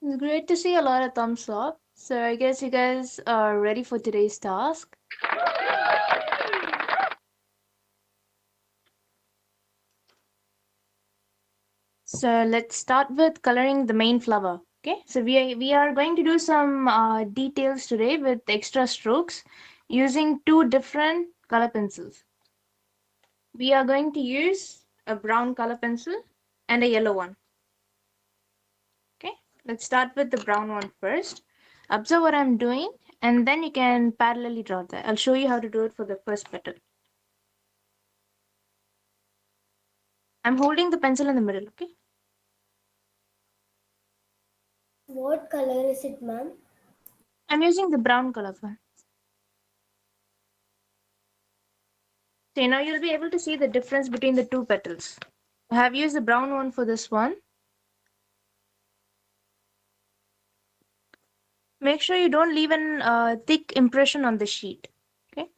It's great to see a lot of thumbs up. So I guess you guys are ready for today's task. So let's start with coloring the main flower. Okay, so we are going to do some details today with extra strokes using two different color pencils. We are going to use a brown color pencil and a yellow one. Okay, let's start with the brown one first. Observe what I'm doing and then you can parallelly draw that. I'll show you how to do it for the first petal. I'm holding the pencil in the middle, okay? What color is it, ma'am? I'm using the brown color one. So now you'll be able to see the difference between the two petals. I have used the brown one for this one. Make sure you don't leave an thick impression on the sheet, okay?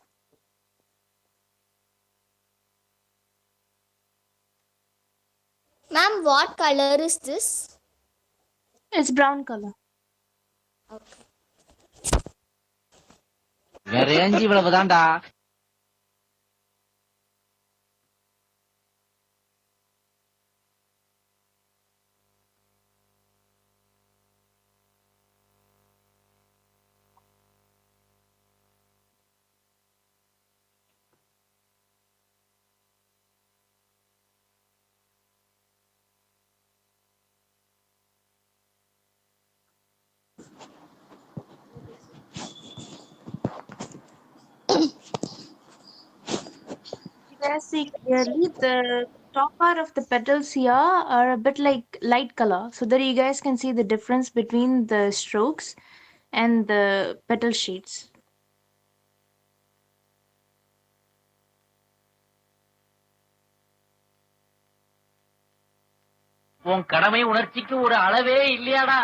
Ma'am, what color is this? It's brown color. Okay. Range இவ்வளவுதான்டா. You guys see clearly the top part of the petals here are a bit like light color so that you guys can see the difference between the strokes and the petal shades. உன் கடமை உணர்ச்சிக்கு ஒரு அளவே இல்லையாடா.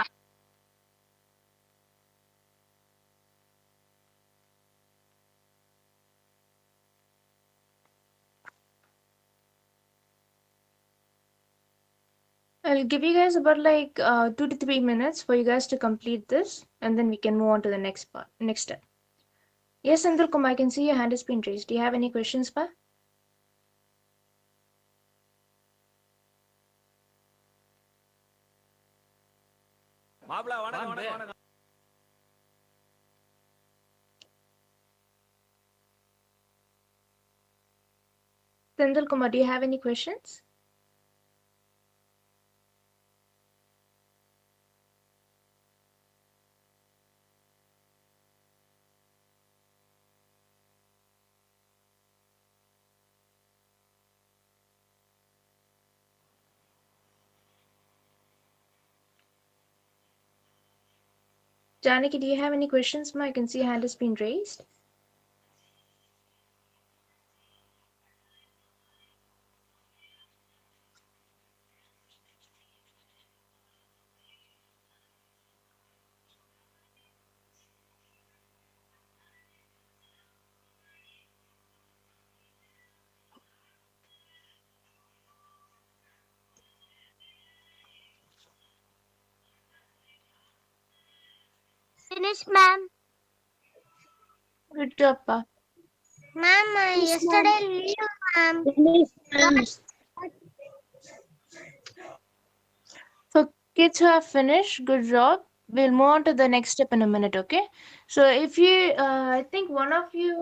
I'll give you guys about like 2 to 3 minutes for you guys to complete this, and then we can move on to the next part, next step. Yes, Sandal Kumar, I can see your hand has been raised. Do you have any questions, Pa? Sandal Kumar, do you have any questions? Janaki, do you have any questions, Ma? I can see your hand has been raised. Finished, ma'am. Good job, Pa. Ma'am, yesterday leave, ma'am. For kids who have finished, good job. We'll move on to the next step in a minute, okay? So if you, I think one of you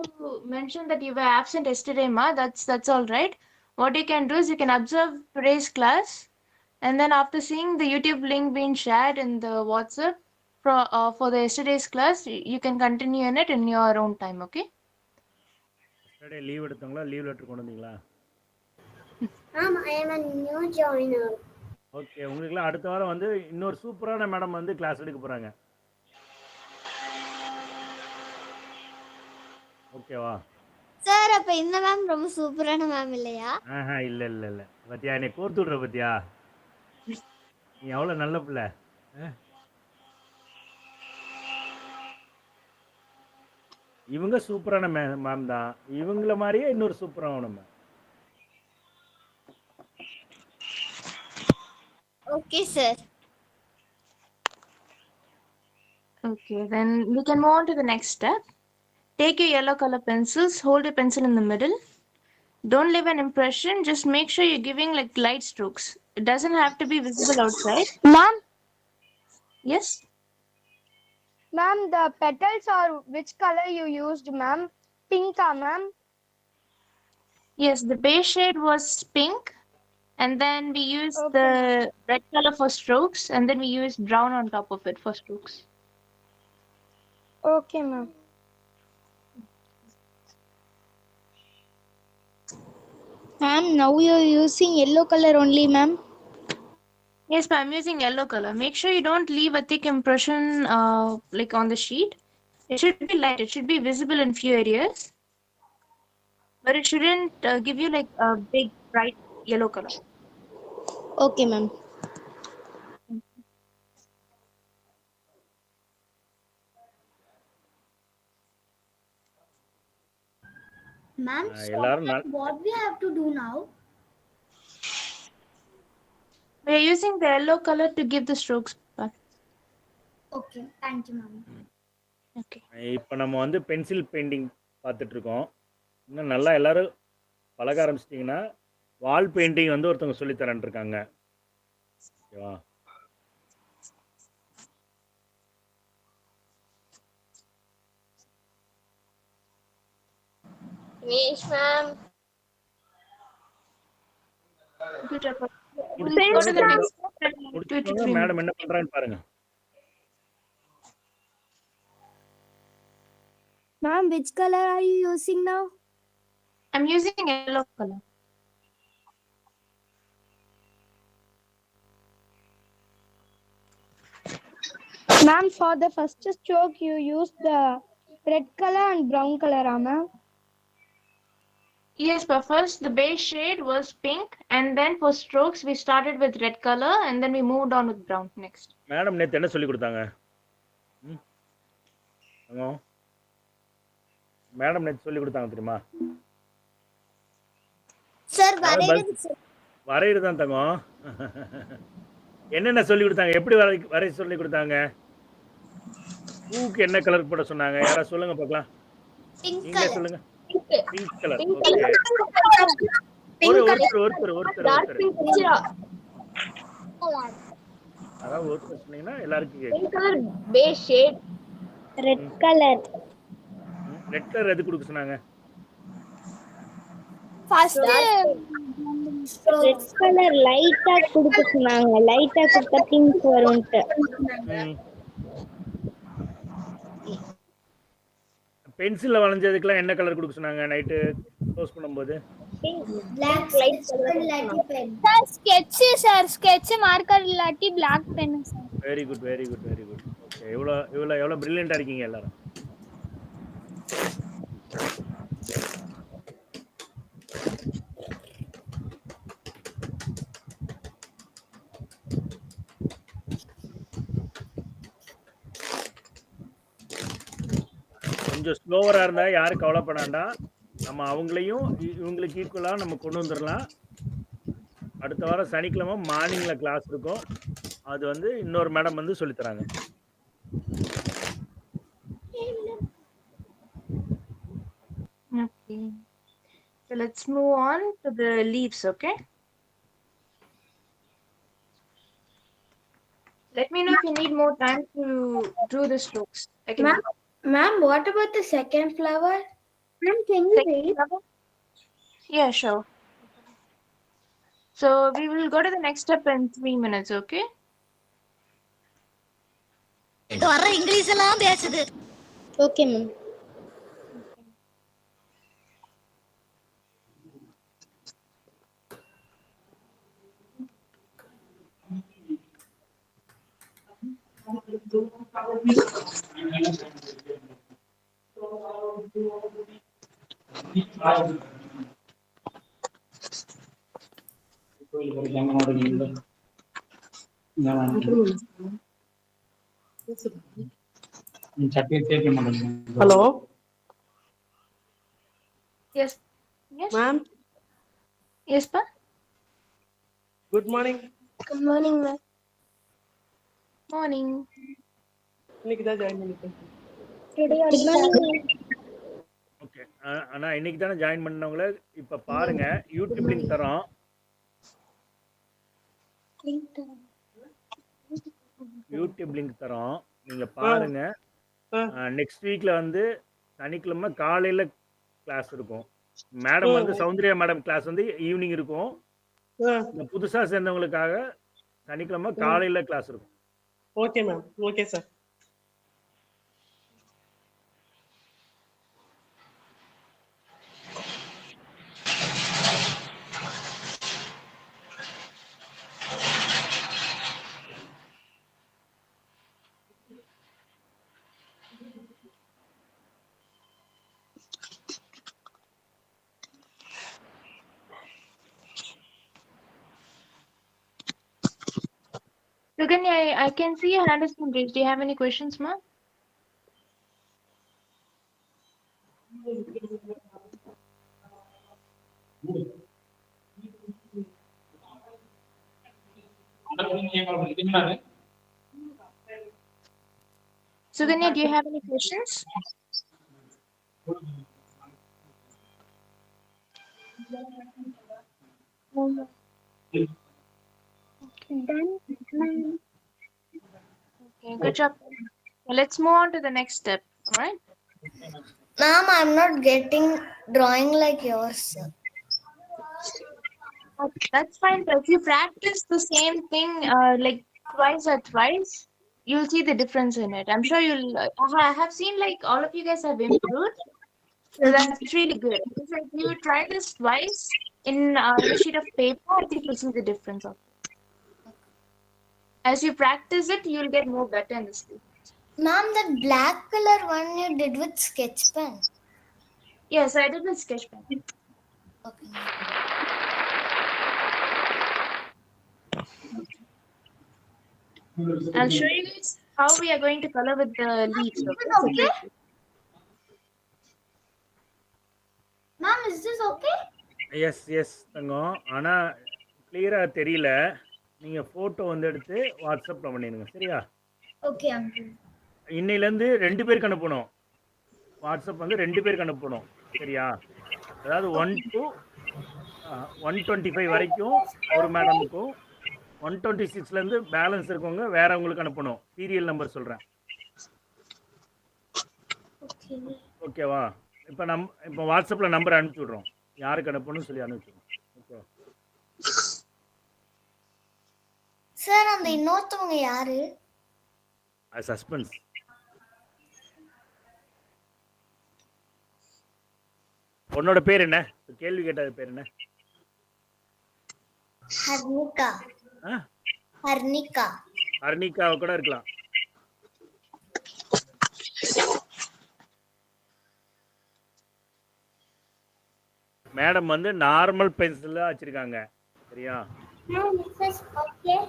mentioned that you were absent yesterday, Ma. That's all right. What you can do is you can observe today's class, and then after seeing the YouTube link being shared in the WhatsApp for the yesterday's class, you can continue in it in your own time, okay? Yesterday leave எடுத்தவங்களா leave letter கொண்டு வந்தீங்களா? Ma'am, I am a new joiner. Okay, உங்களுக்குலாம் அடுத்த வாரம் வந்து இன்னொரு சூப்பரான madam வந்து கிளாஸ் எடுக்க போறாங்க. ஓகேவா? சார், அப்ப இந்த மேம் ரொம்ப சூப்பரான மேம் இல்லையா? இல்ல இல்ல இல்ல. பத்தியா என்னை கோர்த்து விடுற பத்தியா? நீ எவ்வளவு நல்ல பிள்ளை. இவங்க சூப்பரான மேம் தான். இவங்கள மாதிரியே இன்னொரு சூப்பரான ma'am. Okay, sir. Okay, then we can move on to the next step. Take your yellow color pencils, hold your pencil in the middle. Don't leave an impression, just make sure you're giving like light strokes. It doesn't have to be visible outside. Ma'am, Yes? ma'am, the petals are which color you used, ma'am? Pink, ma'am. Yes, the base shade was pink, and then we used Okay. the red color for strokes, and then we used brown on top of it for strokes. Okay, ma'am. Ma'am, now you're using yellow color only, ma'am. Yes, but I'm using yellow color. Make sure you don't leave a thick impression like on the sheet. It should be light. It should be visible in few areas, but it shouldn't give you like a big bright yellow color. Okay, ma'am. Ma'am, எல்லாரும் what we have to do now? We are using the yellow color to give the strokes back. Okay, thank you, ma'am. Okay. இப்போ நம்ம வந்து pencil painting பார்த்துட்டு இருக்கோம். இன்னும் நல்லா எல்லாரும் பழக ஆரம்பிச்சிட்டிங்கன்னா வால் பெயிண்டிங் வந்து ஒருத்தவங்க சொல்லித்தரேன் இருக்காங்க. ஓகேவா? Yes, ma'am. Good job. We'll go to the next step and do it in 3 madam minutes. என்ன பண்றான்னு பாருங்க. Ma'am, which color are you using now? I'm using yellow color. Ma'am, for the first stroke, you used the red color and brown color, ma'am. Yes, but first the base shade was pink, and then for strokes we started with red color, and then we moved on with brown next. Madam நேத்து என்ன சொல்லி கொடுத்தாங்க? Madam நேத்து சொல்லி கொடுத்தாங்க தெரியுமா? Sir, வரையிறது தான் தங்கம். என்னென்ன சொல்லி கொடுத்தாங்க? எப்படி வரைய சொல்லி கொடுத்தாங்க? பூக்கு என்ன கலர் போட சொன்னாங்க? யாரா சொல்லுங்க பார்க்கலாம். pink நீங்க color. சொல்லுங்க. Pink colour. Pink okay. ஒருத்தர். அதாவது ஒருத்தர் சொன்னீங்கன்னா எல்லாருக்கும் கேட்கும். Pink color base shade. Red color. Red colour எது கொடுக்க சொன்னாங்க? First, Red color light கொடுக்க சொன்னாங்க. Light கொடுத்தா pink வரும்ட்டு. பென்சில்ல வளைஞ்சதுக்குலாம் என்ன கலர் கொடுக்க சொன்னாங்க நைட்டு க்ளோஸ் பண்ணும்போது? black light pen. sketch marker illati black pen sir. Very good. Okay, எவ்வளோ பிரில்லியண்டா இருக்கீங்க எல்லாரும். கொஞ்சம் ஸ்லோவரா இருந்தா யாரும் கவலைப்படாண்டா. நம்ம அவங்களையும் இவங்களுக்கு ஈக்குவலா நம்ம கொண்டு வந்துடலாம். அடுத்த வாரம் சனிக்கிழமை மார்னிங்ல கிளாஸ் இருக்கும். அது வந்து இன்னொரு மேடம் வந்து சொல்லித் தராங்க. Okay. So let's move on to the leaves, okay? Let me know if you need more time to do the strokes. I can Ma'am, what about the second flower? Ma'am, can you Second wait? flower? Yeah, sure. So we will go to the next step in 3 minutes, okay? Okay, ma'am. Hello, Yes. Yes. ma'am. Yes, pa? Good morning. Good morning, ma'am. Morning. இன்னைக்கு தான் join பண்ணிருக்கேன். Okay. ஆனா இன்னைக்கு தானே join பண்ணவங்கள இப்ப பாருங்க, YouTube link தரோம். YouTube link தரோம், நீங்க பாருங்க. நெக்ஸ்ட் வீக்ல வந்து சனிக்கிழமை காலையில கிளாஸ் இருக்கும். மேடம் வந்து சௌந்தர்யா மேடம் கிளாஸ் வந்து ஈவினிங் இருக்கும். இந்த புதுசா சேர்ந்தவங்களுக்காக சனிக்கிழமை காலையில கிளாஸ் இருக்கும். Okay ma'am. Okay sir. Suganya, I can see your hand has been raised. Do you have any questions, ma'am? Suganya, do you have any questions? Okay, good job. Well, let's move on to the next step. All right. Ma'am, I'm not getting drawing like yours. That's fine. But if you practice the same thing like twice or thrice, you'll see the difference in it. I'm sure you'll. I have seen like all of you guys have improved. So that's really good. If you try this twice in a sheet of paper, I think you'll see the difference of it. As you practice it, you'll get more better in this. Ma'am, that black color one you did with sketch pen. Yes, I did with sketch pen. Okay. I'll show you guys how we are going to color with the leaves. Okay? Ma'am, is this okay? Yes தங்கம். ஆனா கிளியரா தெரியல. நீங்க photo வந்து எடுத்து வாட்ஸ்அப்ல பண்ணிடுங்க, சரியா? Okay, uncle. இன்னையிலேருந்து 2 பேருக்கு அனுப்பணும். வாட்ஸ்அப் வந்து 2 பேருக்கு அனுப்பணும், சரியா? அதாவது 1 to 125 வரைக்கும் ஒரு மேடமுக்கும், 126லேருந்து பேலன்ஸ் இருக்கவங்க வேறவங்களுக்கு அனுப்பணும். சீரியல் நம்பர் சொல்கிறேன், ஓகேவா? இப்போ வாட்ஸ்அப்பில் நம்பர் அனுப்பிச்சி விட்றோம், யாருக்கு அனுப்பணும்னு சொல்லி அனுப்பிச்சிடுறோம், ஓகேவா? சார், அந்த இன்னொருத்தவங்க யாரு? சஸ்பென்ஸ். உன்னோட பேர் என்ன? கேள்வி கேட்டது பேர் என்ன? ஹர்னிகா. ஹர்னிகா. ஹர்னிகாவை கூட இருக்கலாம். மேடம் வந்து நார்மல் பென்சில் வச்சிருக்காங்க, சரியா? Okay.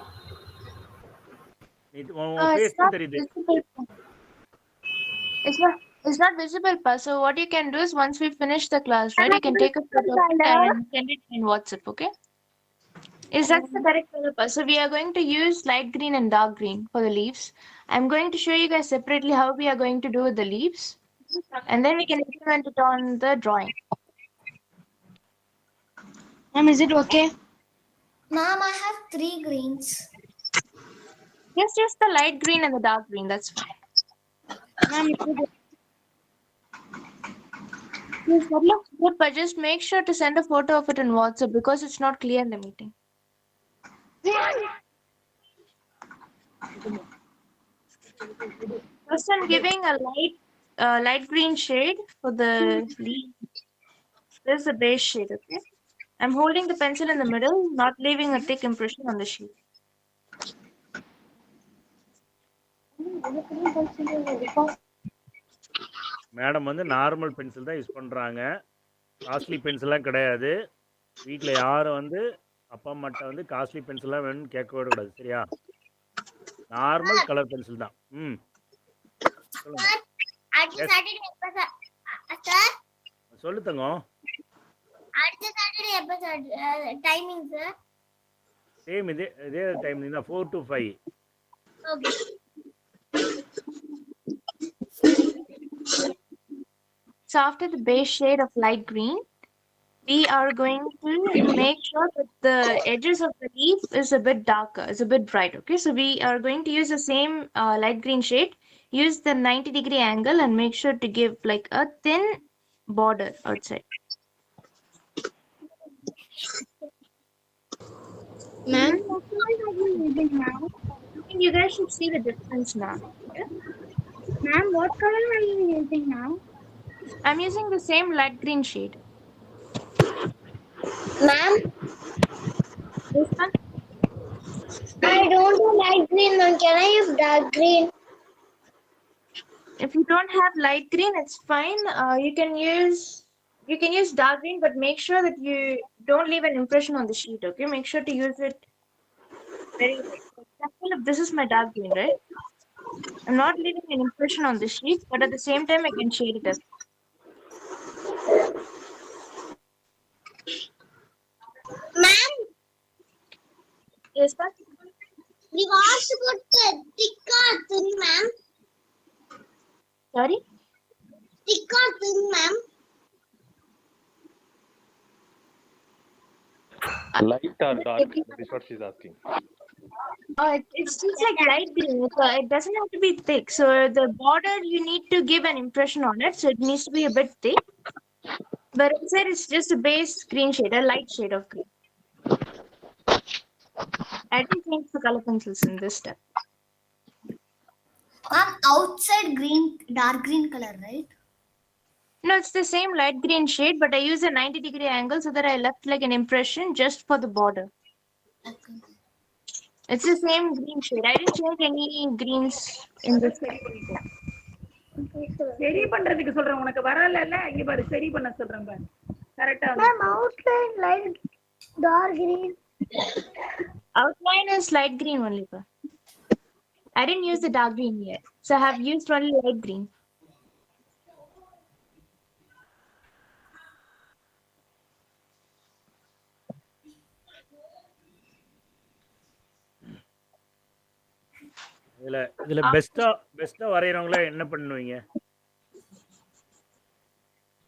It's not visible, pa. So what you can do is once we finish the class, right, you can take a photo of it and send it in WhatsApp, okay? Is that the correct color, pa? So we are going to use light green and dark green for the leaves. I'm going to show you guys separately how we are going to do with the leaves, and then we can implement it on the drawing. Ma'am, is it okay? Ma'am, I have 3 greens. Yes, just the light green and the dark green. That's fine. Ma'am, Yes, that looks good, but just make sure to send a photo of it in WhatsApp because it's not clear in the meeting. First, I'm giving a light green shade for the leaf. This is the base shade, okay? I'm holding the pencil in the middle, not leaving a thick impression on the sheet. Madam வந்து normal pencil தான் use பண்ணுறாங்க, costly பென்சில்லாம் கிடையாது. வீட்டில் யாரும் வந்து அப்பா அம்மாட்ட வந்து காஸ்ட்லி பென்சில்லாம் வேணும்னு கேட்க கூடாது, சரியா? நார்மல் கலர் பென்சில் தான். சொல்லு தங்கம். டைமிங் சார் சேம் இதே டைமிங் தான், 4 to 5. Okay. So after the base shade of light green, we are going to make sure that the edges of the leaf is a bit darker, is a bit bright. Okay, so we are going to use the same light green shade. Use the 90-degree angle and make sure to give like a thin border outside. Ma'am, You guys should see the difference now. Okay? Ma'am, what color are you using now? I'm using the same light green shade. Ma'am, This one? I don't do light green, ma'am. Can I use dark green? If you don't have light green, it's fine. You can use dark green, but make sure that you don't leave an impression on the sheet. Okay, make sure to use it very light. For example, if this is my dark green, right? I'm not leaving an impression on the sheet, but at the same time, I can shade it as. Ma'am, Yes, but the wash put thick or thin, ma'am? sorry. Thick or thin, ma'am? Light or dark? That is what she's asking. It's just like light green. It doesn't have to be thick. So the border, you need to give an impression on it. So it needs to be a bit thick. But inside, it's just a base green shade, a light shade of green. I didn't change the color pencils in this step. Ma'am, outside green, dark green color, right? No, it's the same light green shade, but I use a 90-degree angle so that I left like an impression just for the border. Okay. It's the same green shade. I didn't change any greens in this step. சரி பண்றதுக்கு சொல்றேன் உனக்கு வரல இங்க பாரு சரி பண்ண சொல்றேன் பாரு கரெக்ட்டா Ma'am, outline light dark green. Outline is light green only. Pa. I didn't use the dark green yet. So I have used only light green. இதுல பெஸ்டா வரையறவங்கள என்ன பண்ணுவீங்க?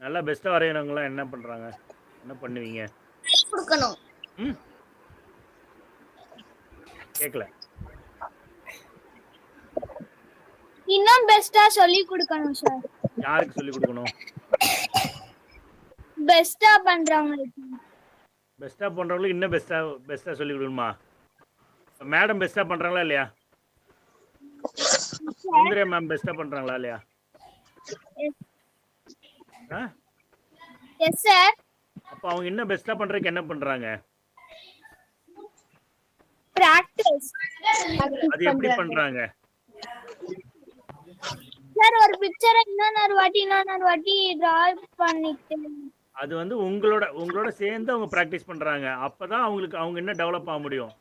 நல்லா பெஸ்டா வரையறவங்கள என்ன பண்றாங்க? என்ன பண்ணுவீங்க? கொடுக்கணும். கேக்கல. இன்னும் பெஸ்டா சொல்லி கொடுக்கணும் சார். யாருக்கு சொல்லி கொடுக்கணும்? பெஸ்டா பண்றவங்களுக்கு. பெஸ்டா பண்றவங்களுக்கு இன்னும் பெஸ்டா சொல்லி கொடுக்கணுமா? மேடம் பெஸ்டா பண்றாங்களா இல்லையா? சௌந்தர்யா மேம் பெஸ்டா பண்றாங்களா இல்லையா? Yes sir. அப்ப அவங்க இன்னும் பெஸ்டா பண்றதுக்கு என்ன பண்றாங்க? பிராக்டிஸ். அது எப்படி பண்றாங்க? சார் ஒரு பிக்சரை இன்னொரு வாட்டி டிரா பண்ணிட்டு அது வந்து உங்களோட சேர்ந்து அவங்க பிராக்டிஸ் பண்றாங்க. அப்பதான் அவங்க இன்னும் டெவலப் ஆக முடியும்.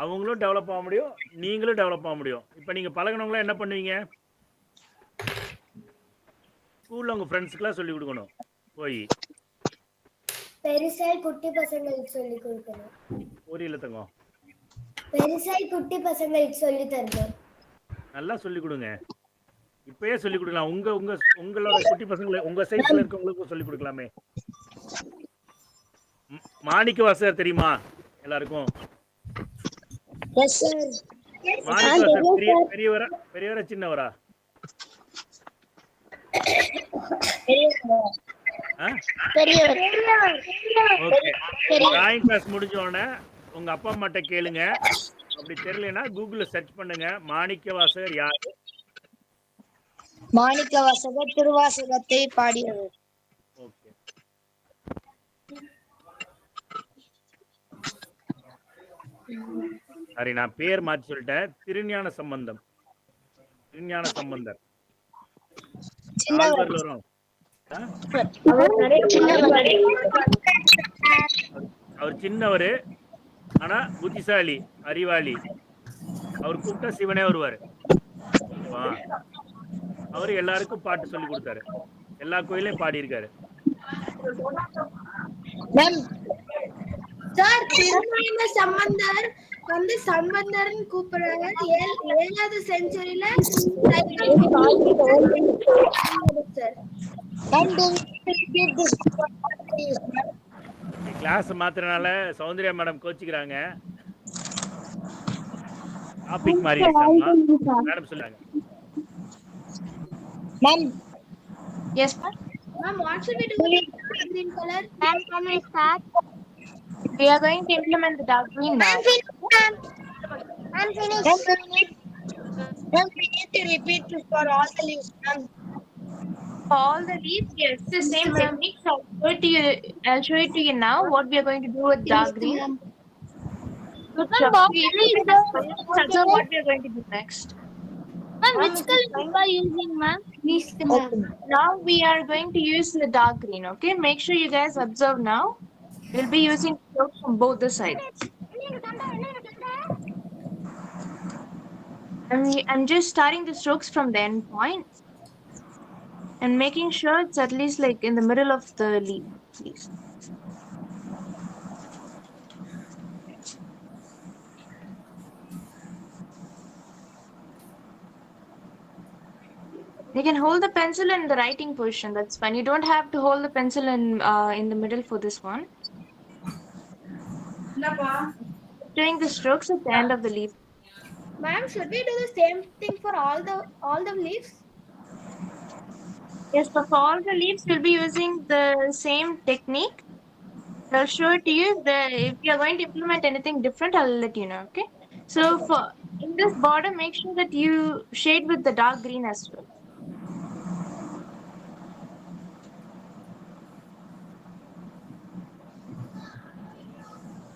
அவங்களும் டெவலப் ஆக முடியும், நீங்களும் டெவலப் ஆக முடியும். இப்போ நீங்க பழகுனவங்கள என்ன பண்ணுவீங்க? ஸ்கூல்ல உங்க ஃப்ரெண்ட்ஸ்க்குலாம் சொல்லி கொடுக்கணும். போய் பெருசாய் குட்டி பசங்களுக்கு சொல்லி கொடுக்கணும். புரியல தங்கம். பெருசாய் குட்டி பசங்களுக்கு சொல்லி தரணும். நல்லா சொல்லி கொடுங்க. இப்பயே சொல்லி கொடுக்கலாம். உங்களோட குட்டி பசங்களை உங்க சைஸ்ல இருக்கவங்களுக்கும் சொல்லி கொடுக்கலாமே. மாணிக்க வாசகர் தெரியுமா எல்லாருக்கும்? Yes sir. மாணிக்க வாசகர் பெரியவரா சின்னவரா? பெரியவர். ஓகே. டிராயிங் கிளாஸ் முடிஞ்ச உடனே உங்க அப்பா அம்மாட்ட கேளுங்க. அப்படி தெரியலனா கூகுள்ல சர்ச் பண்ணுங்க. மாணிக்க வாசகர் யாரு? மாணிக்க வாசகர் திருவாசகத்தை பாடியவர். ஓகே. சரி, நான் பேர் மாற்றி சொல்லிட்டேன். திருஞான சம்பந்தர். வரும். அவர் சின்னவரு, ஆனா புத்திசாலி, அறிவாளி. அவர் கூப்பிட்டா சிவனே வருவாரு. அவரு எல்லாருக்கும் பாட்டு சொல்லி கொடுத்தாரு. எல்லா கோயிலையும் பாடி இருக்காரு. சார் திருஞான சம்பந்தர் வந்து சம்பந்தர்னு கூப்பிடுறாங்க. 7வது செஞ்சுரியில சார் கிளாஸ் மாத்திரனால சௌந்தர்யா மேடம் கோச்சிக்கிறாங்க. டாபிக் மாறிடுச்சாமா மேடம் சொல்லுங்க. Ma'am. Yes, ma'am. Ma'am, what should we do with the green color? Ma'am, can we start? We are going to implement the dark green now. I'm finished. Ma'am, we need to repeat this for all the leaves, ma'am. For all the leaves, yes, the same technique. So I'll show it to you now. What we are going to do with dark green. Good job. Observe what we are going to do next. Ma'am, which color you are using, ma'am? Okay. Now we are going to use the dark green. Okay, make sure you guys observe now. We'll be using strokes from both the sides. I'm just starting the strokes from the end point and making sure it's at least like in the middle of the leaf, please. You can hold the pencil in the writing position. That's fine. You don't have to hold the pencil in the middle for this one. Doing the strokes at the end of the leaf. Ma'am, should we do the same thing for all the leaves? Yes, so for all the leaves, we'll be using the same technique. I'll show it to you. If you're going to implement anything different, I'll let you know. Okay. So for in this border, make sure that you shade with the dark green as well.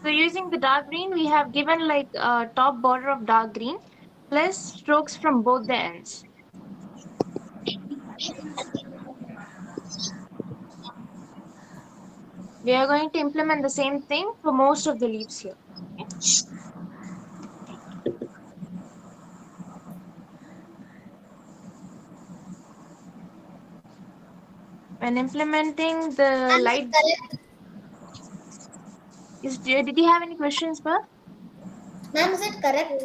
So using the dark green, we have given like a top border of dark green plus strokes from both the ends. We are going to implement the same thing for most of the leaves here. Okay? When implementing the light, did you have any questions, Bob? Ma'am, is it correct?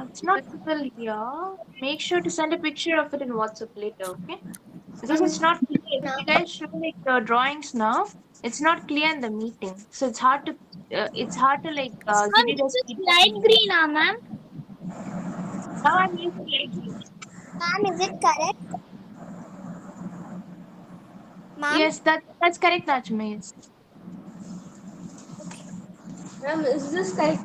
It's not visible here. Make sure to send a picture of it in WhatsApp later, okay? Because it's not clear. If you guys show like the drawings now, it's not clear in the meeting, so it's hard to like give you guys Light green, ma'am. Now I'm using light green. Ma'am, is it correct? Ma'am? Yes, that's correct, Nachma. Yes. Ma'am, is this correct?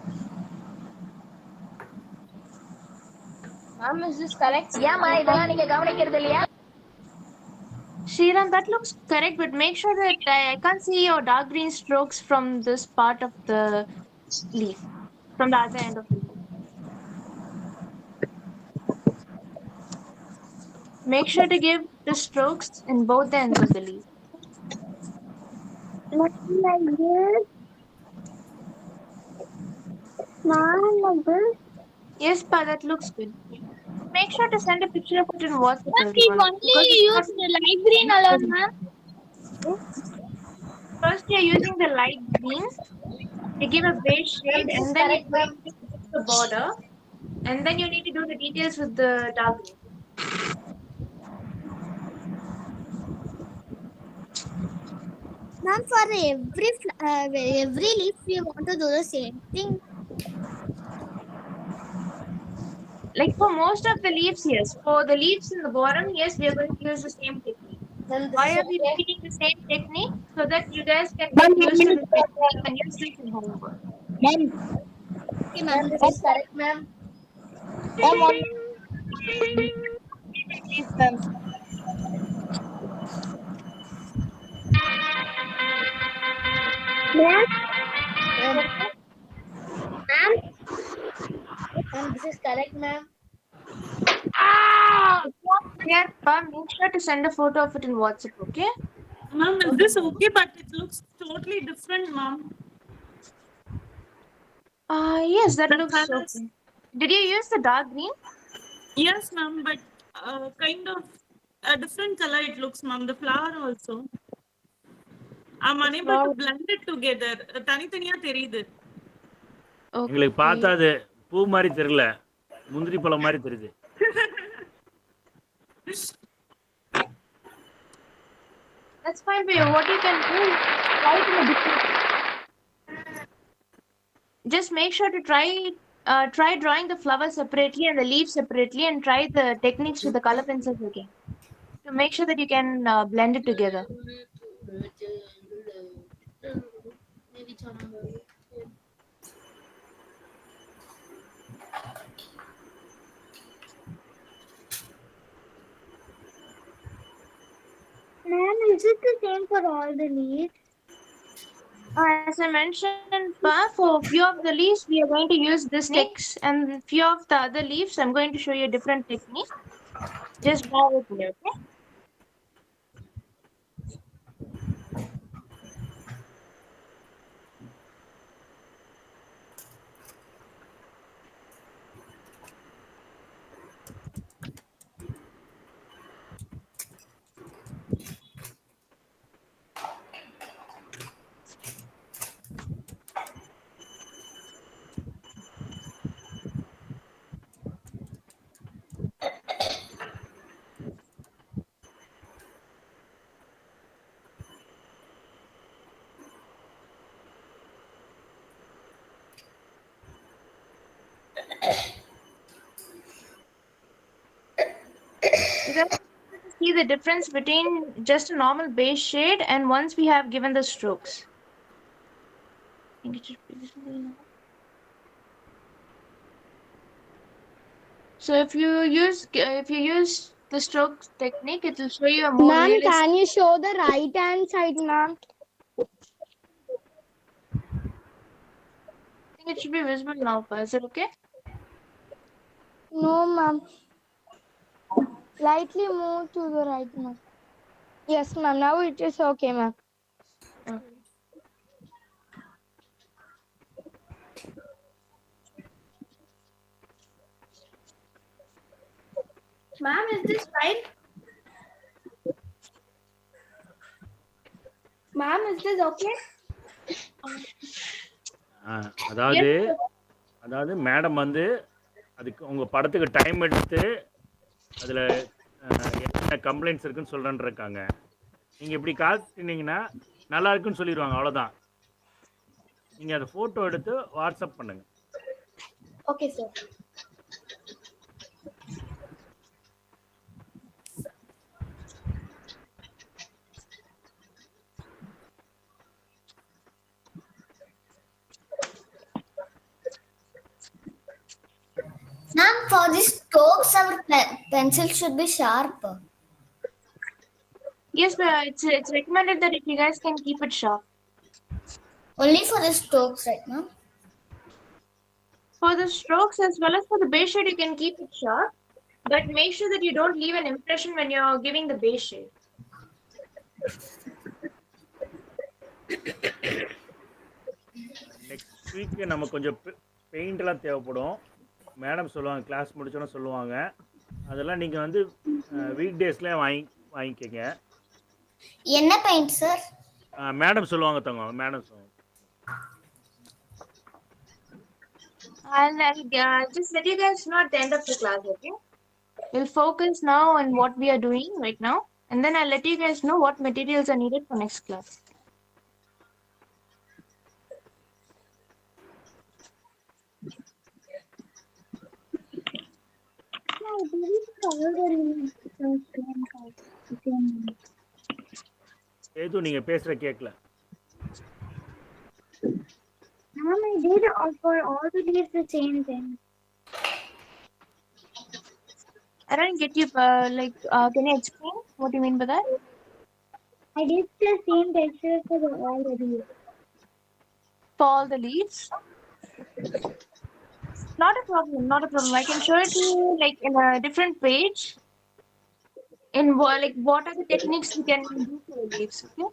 Ma'am, is this correct? Yeah, ma, idella neenga gavanikkiradhu illaya? Shriram, that looks correct, but make sure that I can't see your dark green strokes from this part of the leaf, from the other end of the leaf. Make sure to give the strokes in both the ends of the leaf. Like this? Ma'am, like this? Yes, pa, that looks good. Make sure to send a picture of it in WhatsApp. But we only use the light green alone, ma'am. First, you're using the light green to give a beige shade, and then you put the border, and then you need to do the details with the dark green. Ma'am, for every leaf, we want to do the same thing. Like for most of the leaves, yes. For the leaves in the bottom, yes, we are going to use the same technique. Why are we repeating the same technique? So that you guys can get used to the technique and use this in homework. Ma'am. Okay, ma'am, this is correct, ma'am. Ma'am, this is correct, ma'am. Here, make sure to send a photo of it in WhatsApp, okay? Ma'am, is this okay? But it looks totally different, ma'am. Yes, that The looks colours. okay. Did you use the dark green? Yes, ma'am, but kind of a different color it looks, ma'am. The flower also. I'm unable to blend it together. தனித்தனியா தெரியுது. உங்களுக்கு பார்த்தா அது பூ மாதிரி தெரியல, முந்திரி பழம் மாதிரி தெரியுது. That's fine for you. What you can do is try it in a different. Just make sure to try drawing the flower separately and the leaf separately, and try the techniques with the color pencils again to make sure that you can blend it together. Ma'am, is it the same for all the leaves? As I mentioned, for few of the leaves, we are going to use this sticks, and few of the other leaves, I'm going to show you a different technique. Just bear with me, okay? You guys see the difference between just a normal base shade and once we have given the strokes. I think it should be visible now. So if you use the strokes technique, it will show you a more Ma'am, realistic. can you show the right hand side, ma'am? I think it should be visible now. Is it okay? No, ma'am. Slightly move to the right, ma'am. Yes, ma'am. Now it is okay, ma'am. Ma'am, is this right? Ma'am, is this okay? அதாவது அதாவது madam வந்து அதுக்கு உங்கள் படத்துக்கு time எடுத்து அதில் என்ன complaints இருக்குன்னு சொல்கிறேன்னு இருக்காங்க. நீங்கள் இப்படி காட்டினீங்கன்னா நல்லா இருக்குன்னு சொல்லிடுவாங்க, அவ்வளோதான். நீங்கள் அதை ஃபோட்டோ எடுத்து வாட்ஸ்அப் பண்ணுங்கள். Okay, sir. Ma'am, for these strokes, our pencil should be sharp. Yes, but it's recommended that if you guys can keep it sharp. Only for the strokes, right, ma'am? For the strokes as well as for the base shade, you can keep it sharp, but make sure that you don't leave an impression when you're giving the base shade. Next week நம்ம கொஞ்சம் பெயிண்ட்லாம் தேவைப்படும். Madam சொல்லுவாங்க, class முடிச்சோன்னு சொல்லுவாங்க. அதெல்லாம் நீங்கள் வந்து week டேஸ்லேயே வாங்கிக்கங்க. என்ன பெயிண்ட் சார்? மேடம் சொல்லுவாங்க தங்க, மேடம் சொல்லுவாங்க. I'll just let you guys know at the end of the class, okay? We'll focus now on what we are doing right now, and then I'll let you guys know what materials are needed for next class. ஏதோ நீங்க பேசுற கேட்கல. Ma'am, I did for all the leaves the same thing. I don't get you. Can you explain what you mean by that? I did the same texture for all the leaves. For all the leaves? Not a problem. Not a problem. I can show it to you like in a different page. In what are the techniques we can do for the leaves? Okay.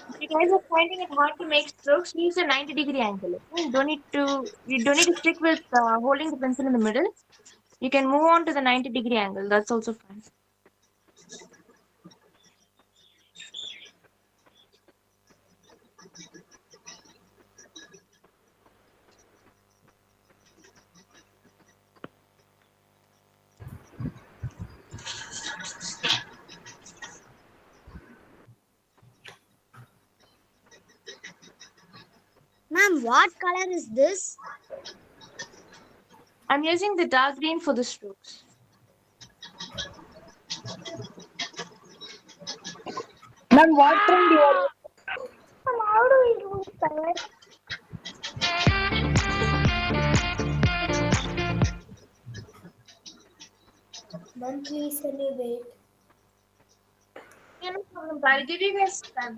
If you guys are finding it hard to make strokes, use a 90-degree angle. Okay? You don't need to stick with holding the pencil in the middle. You can move on to the 90-degree angle. That's also fine. what color is this? I'm using the dark green for the strokes. Ma'am, what trend you are? How do we do color? Ma'am, please can you wait? Yeah, no problem. I'll give you guys time.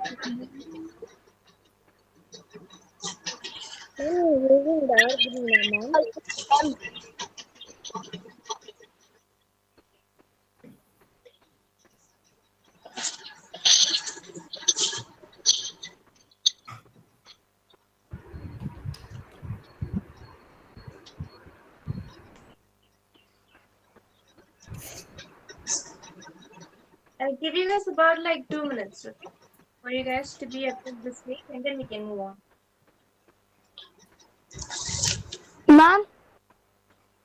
Using dark green, ma'am. I'll give you guys about like 2 minutes, okay? For you guys to be up to this week, and then we can move on. Ma'am,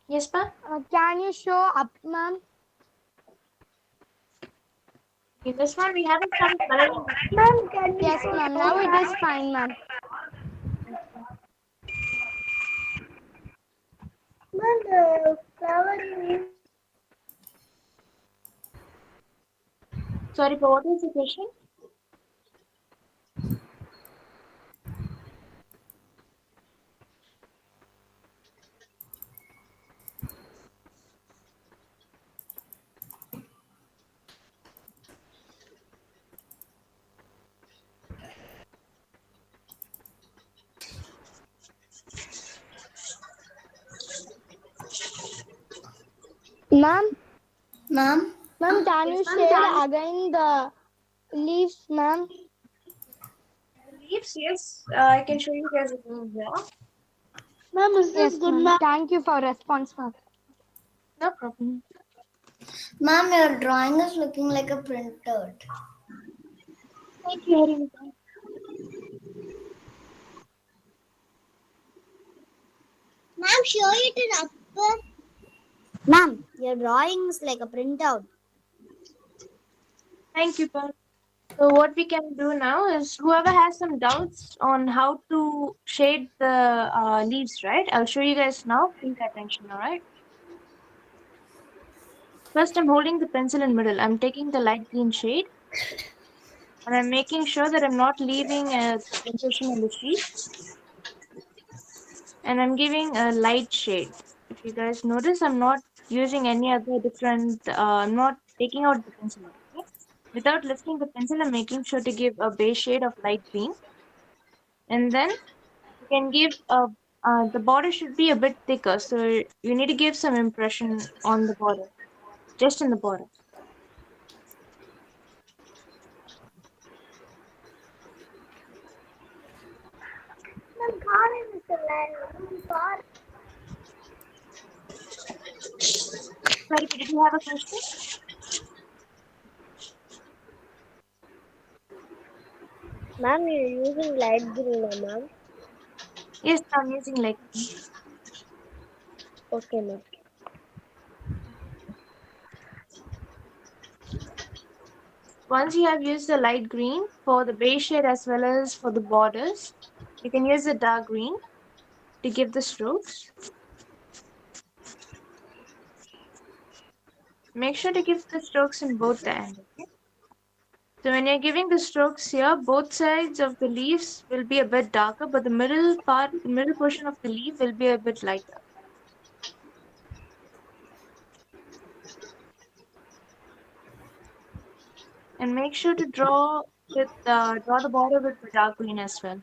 Yes, pa? can you show up, ma'am? In this one, we haven't started coloring. Ma'am, can we Yes, show ma'am. Now it is fine, ma'am. Ma'am, the flower is Sorry, but what is the question? Ma'am, Ma'am, ma'am, can you shade again the leaves, ma'am? Leaves, yes. I can show you guys again here. Ma'am, is Yes, this good, ma'am. ma'am? Thank you for response, ma'am. No problem. ma'am, your drawing is looking like a printout. Thank you very much. Ma'am, show it in upper. Ma'am, your drawing is like a printout. Thank you, pa. So what we can do now is whoever has some doubts on how to shade the leaves, right? I'll show you guys now. Please pay attention, all right? First, I'm holding the pencil in middle. I'm taking the light green shade. And I'm making sure that I'm not leaving a impression on the sheet. And I'm giving a light shade. If you guys notice, I'm not using any other different, I'm not taking out the pencil. Okay? Without lifting the pencil, I'm making sure to give a base shade of light green. And then you can give the border should be a bit thicker. So you need to give some impression on the border, just in the border. Ma'am, Karen is the land. Sorry, did you have a question? Ma'am, you're using light green, ma'am. Yes, I'm using light green. Okay, ma'am. Once you have used the light green for the base shade as well as for the borders, you can use the dark green to give the strokes. Make sure to give the strokes in both the ends. Okay? So when you're giving the strokes here, both sides of the leaves will be a bit darker, but the middle portion of the leaf will be a bit lighter. And make sure to draw the border with the dark green as well.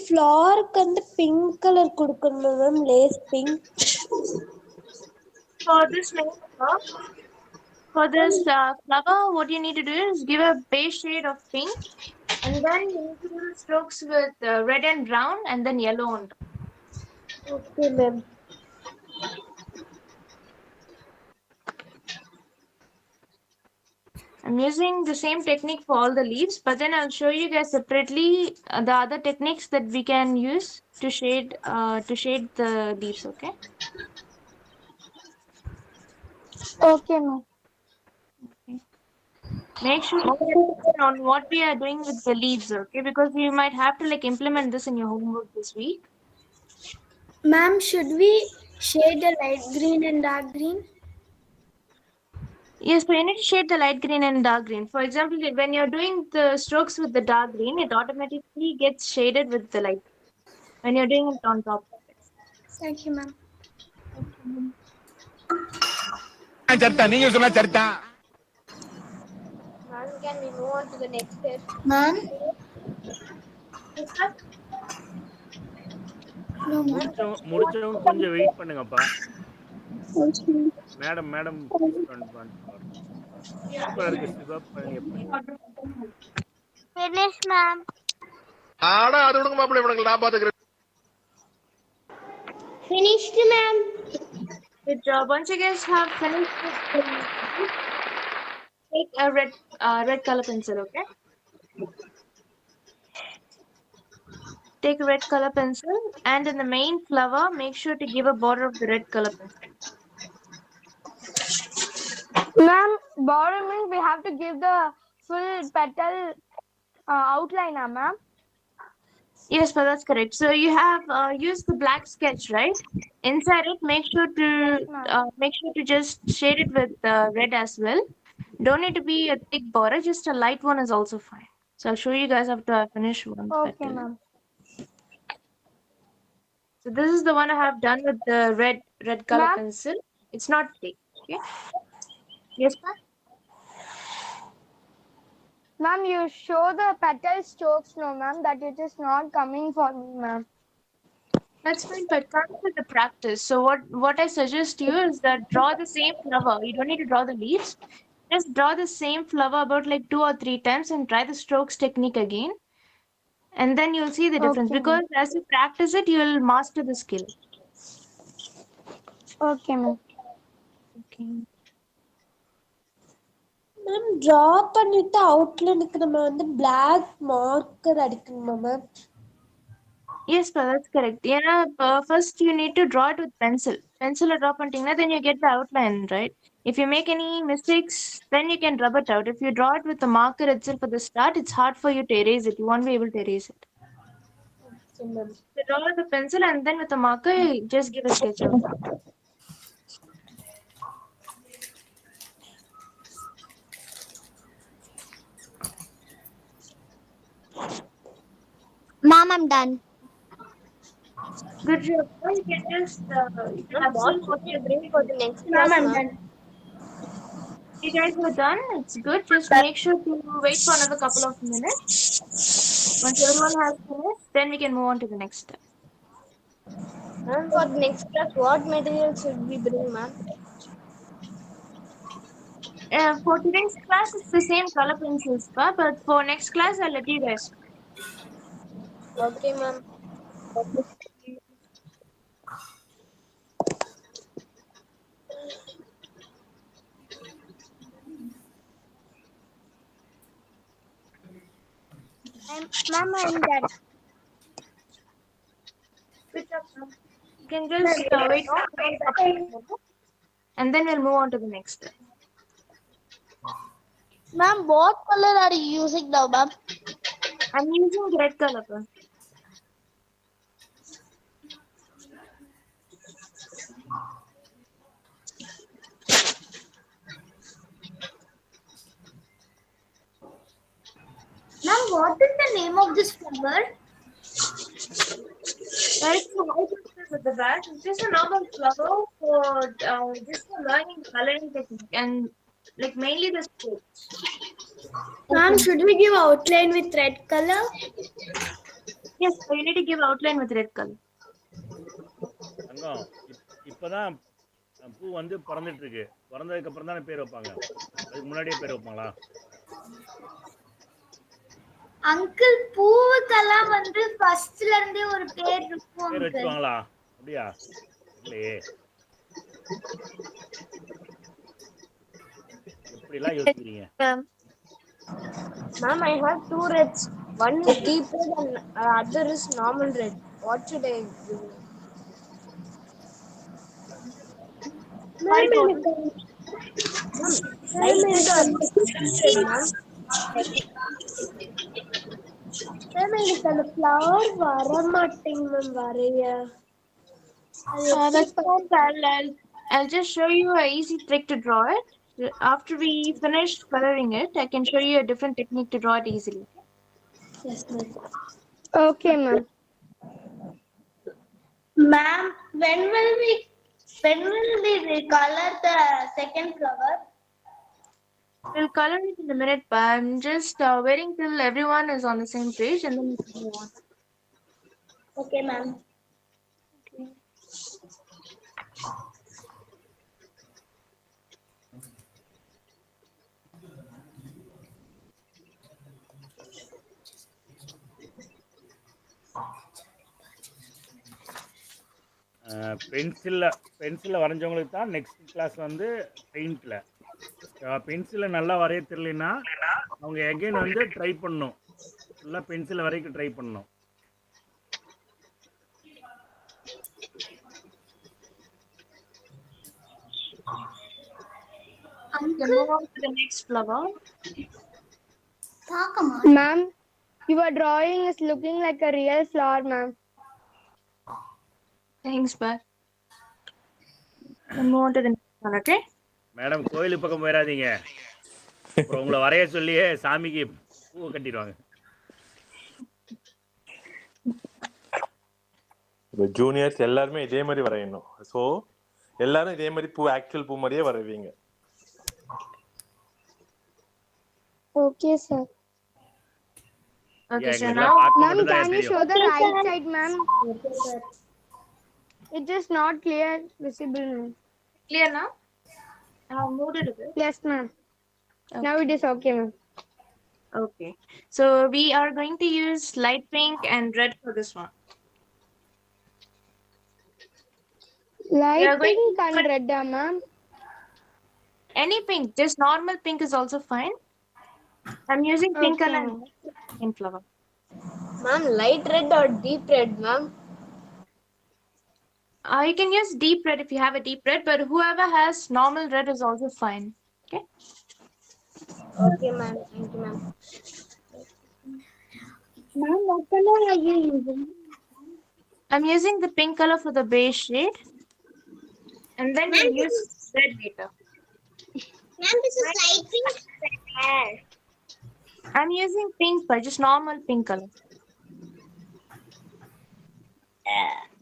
ஃப்ளவருக்கு வந்து pink colour கொடுக்கணும் ma'am, lace pink. For this flower, what you need to do is give a base shade of pink, and then you need to do strokes with red and brown, and then yellow on top. Okay ma'am. I'm using the same technique for all the leaves, but then I'll show you guys separately the other techniques that we can use to shade the leaves. Okay. Okay ma'am. Make sure to pay attention on what we are doing with the leaves, okay? Because you might have to like implement this in your homework this week. Ma'am, should we shade the light green and dark green? Yes, so you need to shade the light green and dark green. For example, when you're doing the strokes with the dark green, it automatically gets shaded with the light when you're doing it on top. Thank you, ma'am. Ma'am, can we move on to the next step? Ma'am? முடிச்சவங்க கொஞ்சம் wait பண்ணுங்கப்பா. Madam Finish, ma'am. ஆனா அது விடுங்க மாப்பிள்ளை, இவனுக்கு நான் பாத்துக்கிறேன். Finished, ma'am. Good job. Once you guys have finished, take a red color pencil, okay? Take a red color pencil, and in the main flower, make sure to give a border of the red color pencil. Ma'am, border means we have to give the full petal outline, ma'am. Yes, but that's correct. So you have used the black sketch, right? Inside it, make sure to just shade it with red as well. Don't need to be a thick border; just a light one is also fine. So I'll show you guys after I finish one. Okay, ma'am. So this is the one I have done with the red color pencil. It's not thick. Okay. Yes, ma'am. Ma'am, you show the petal strokes, no, ma'am. That it is not coming for me, ma'am. That's fine, but come with the practice. So what I suggest you is that draw the same flower. You don't need to draw the leaves. Just draw the same flower about like 2 or 3 times and try the strokes technique again. And then you'll see the difference. Okay, because as you practice it, you'll master the skill. Okay, ma'am. Okay. Ma'am, draw பண்ணிட்டு அவுட்லைனுக்கு நம்ம வந்து black marker அடிக்கணுமா ma'am? Yes, but that's correct. Yeah, first you need to draw it with pencil. Pencil draw பண்ணிட்டீங்கன்னா then you get the outline, right? If you make any mistakes, then you can rub it out. If you draw it with the marker itself at the start, it's hard for you to erase it. You won't be able to erase it. Okay, ma'am. So draw with the pencil and then with the marker, just give a sketch of that. Mom, I'm done. Good job. You can just What you bring for the next class, Ma'am, I'm ma'am? done. You guys were done. It's good. Just make sure to wait for another couple of minutes. Once everyone has finished, then we can move on to the next step. Ma'am, for the next class, what material should we bring, ma'am? For today's class, it's the same color pencils, but for next class, I'll let you guys. Okay, ma'am. Ma'am, I'm done. Good job, ma'am. You can just wait for a couple of minutes, and then we'll move on to the next step. Ma'am, what color are you using now, ma'am? I'm using red color pen. Ma'am, what is the name of this flower? Right, so white pictures at the back. It's just a normal flower for just for learning coloring technique and like mainly the strokes. Ma'am, should we give outline with red color? Yes, so you need to give outline with red color. தங்கம் இப்பதான் பூ வந்து பிறந்துட்டு இருக்கு. பிறந்ததுக்கு அப்புறம் தானே பேர் வைப்பாங்க. அதுக்கு முன்னாடியே பேர் வைப்பாங்களா? அங்கிள் பூவுக்கெல்லாம் வந்து ஃபர்ஸ்ட்ல இருந்தே ஒரு பேர் இருக்கும். பேர் வச்சுவாங்களா? அப்படியா? இல்லையே. எப்படிலாம் யோசிக்கிறீங்க? Ma'am, I have 2 reds. One is deep red and other is normal red. What should I do? Ma'am, எனக்கு அந்த ஃப்ளவர் வர மாட்டேங்குது மேம் வரைய. That's fine. I'll just show you an easy trick to draw it. After we finish coloring it, I can show you a different technique to draw it easily. Yes, ma'am. Okay, ma'am. Ma'am, when will we color the second flower? We'll color it in a minute, but I'm just waiting till everyone is on the same page and then we can move on. Okay, ma'am. பென்சிலில் வரைஞ்சவங்களுக்கு தான் next class வந்து பெயிண்டில். பென்சிலில் நல்லா வரைய தெரியலனா அவங்க again வந்து try பண்ணணும். ஃபுல்லாக பென்சில் வரைக்கும் ட்ரை பண்ணணும். Move on to the next flower. Ma'am, your drawing is looking like a real flower, ma'am. Thanks, bud. Move on to the next one, okay? Madam கோயிலுக்கு பக்கம் போயிடாதீங்க. அப்புறம் உங்களை வரைய சொல்லியே சாமிக்கு பூ கட்டிடுவாங்க. ஜூனியர்ஸ் எல்லாருமே இதே மாதிரி வரையணும். ஸோ எல்லாரும் இதே மாதிரி பூ ஆக்சுவல் பூ மாதிரியே வரைவீங்க. Okay, sir. Okay, so now, ma'am, can you show the right side, ma'am? Okay, sir. It is not clear, visible, ma'am. Clear now? I've moved it a bit. Yes, ma'am. Okay. Now it is okay, ma'am. Okay. So we are going to use light pink and red for this one. Light pink and red, ma'am. Any pink, just normal pink is also fine. I'm using pink color in flower. Ma'am, light red or deep red, ma'am? You can use deep red if you have a deep red, but whoever has normal red is also fine. Okay. Okay, ma'am. Thank you, ma'am. Ma'am, what color are you using? I'm using the pink color for the base shade, and then we use red later. Ma'am, this is light pink. I'm using pink, but just normal pink color.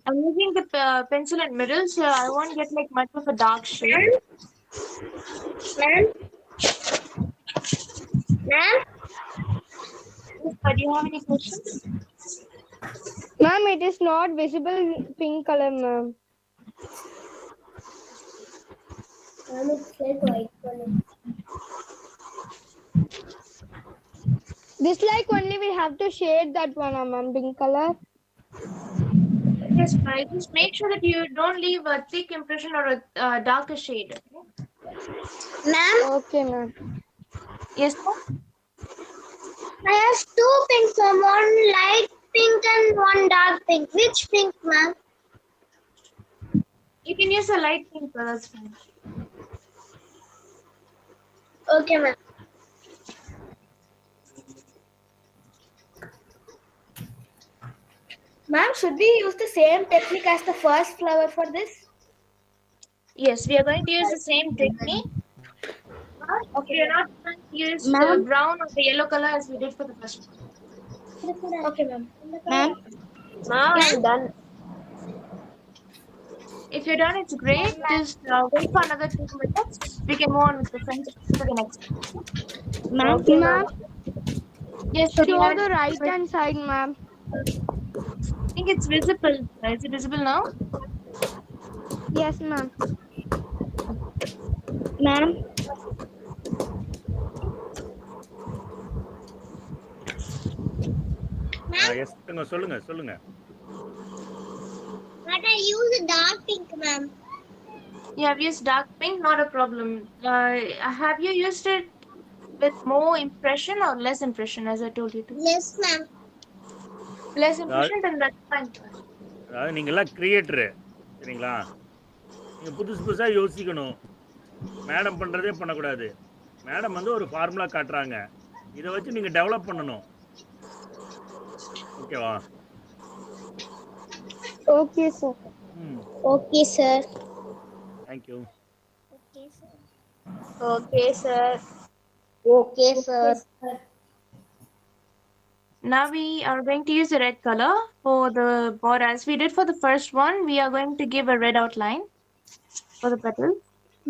I'm using the pencil in middle, so I won't get like much of a dark shade. Ma'am? Ma'am? Do you have any questions? Ma'am, it is not visible pink color, ma'am. Ma'am, it's like white color. This like only we have to shade that one, ma'am, pink color. Yes, but just make sure that you don't leave a thick impression or a darker shade. Ma'am? Okay, ma'am. Yes, ma'am? I have 2 pinks, ma'am. One light pink and one dark pink. Which pink, ma'am? You can use a light pink color, that's fine. Okay, ma'am. Ma'am, should we use the same technique as the first flower for this? Yes, we are going to use the same technique. Okay, we are not going to use the brown or the yellow color as we did for the first one. Okay, ma'am. Ma'am? Ma'am, I'm done. If you're done, it's great. Just wait for another 2 minutes. We can move on with the friends to the next one. Ma'am, Yes, so do you show have the any right hand side, ma'am. think it's visible. Is it visible now? Yes, ma'am. Ma'am, yes சொல்லுங்க சொல்லுங்க. But I use a dark pink, ma'am. You have used dark pink, not a problem. Have you used it with more impression or less impression, as I told you to? Yes, ma'am. Less impression, then that's fine. அதாவது நீங்களாம் creator சரிங்களா? நீங்கள் புதுசாக யோசிக்கணும். Madam பண்ணுறதே பண்ணக்கூடாது. Madam வந்து ஒரு ஃபார்முலா காட்டுறாங்க, இதை வச்சு நீங்கள் டெவலப் பண்ணணும். ஓகேவா? Okay, sir. okay, sir. Thank you. Okay, sir. Okay, sir. Okay, sir. Now we are going to use the red color for the border. As we did for the first one, we are going to give a red outline for the petal.